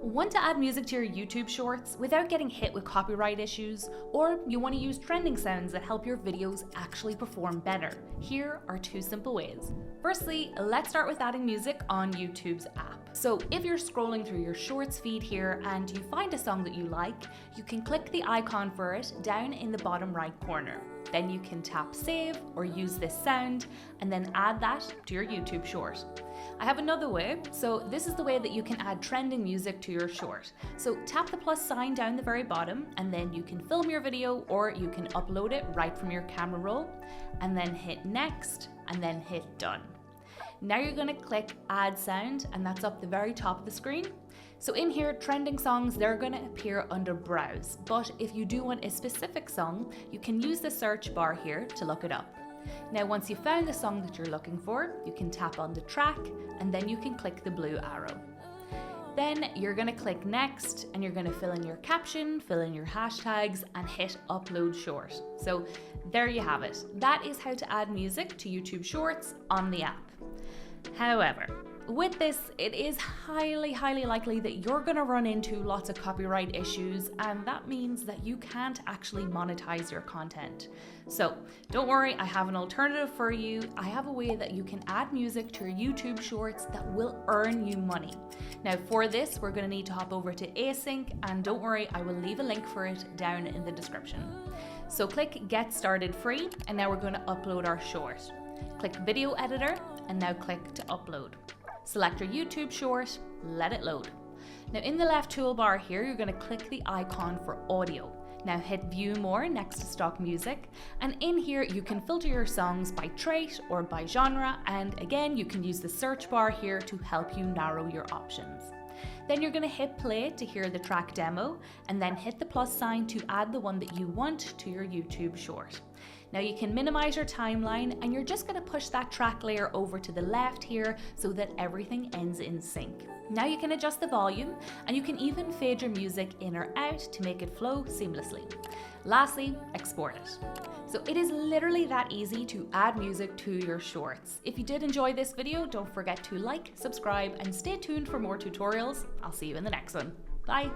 Want to add music to your YouTube shorts without getting hit with copyright issues? Or you want to use trending sounds that help your videos actually perform better? Here are 2 simple ways. Firstly, let's start with adding music on YouTube's app. So if you're scrolling through your shorts feed here and you find a song that you like, you can click the icon for it down in the bottom right corner. Then you can tap save or use this sound and then add that to your YouTube short. I have another way, so this is the way that you can add trending music to your short. So tap the plus sign down the very bottom and then you can film your video or you can upload it right from your camera roll and then hit next and then hit done. Now you're going to click add sound and that's up the very top of the screen. So in here, trending songs, they're going to appear under browse, but if you do want a specific song, you can use the search bar here to look it up. Now once you've found the song that you're looking for, you can tap on the track and then you can click the blue arrow. Then you're going to click next and you're going to fill in your caption, fill in your hashtags and hit upload short. So there you have it. That is how to add music to YouTube Shorts on the app. However, with this, it is highly likely that you're going to run into lots of copyright issues, and that means that you can't actually monetize your content. So don't worry, I have an alternative for you. I have a way that you can add music to your YouTube shorts that will earn you money. Now for this, we're going to need to hop over to Async, and don't worry, I will leave a link for it down in the description. So click Get Started Free, and now we're going to upload our short. Click Video Editor, and now click to upload. Select your YouTube short, let it load. Now in the left toolbar here, you're going to click the icon for audio. Now hit view more next to stock music, and in here you can filter your songs by trait or by genre, and again you can use the search bar here to help you narrow your options. Then you're going to hit play to hear the track demo, and then hit the plus sign to add the one that you want to your YouTube short. Now you can minimize your timeline and you're just going to push that track layer over to the left here so that everything ends in sync. Now you can adjust the volume and you can even fade your music in or out to make it flow seamlessly. Lastly, export it. So it is literally that easy to add music to your shorts. If you did enjoy this video, don't forget to like, subscribe, and stay tuned for more tutorials. I'll see you in the next one. Bye.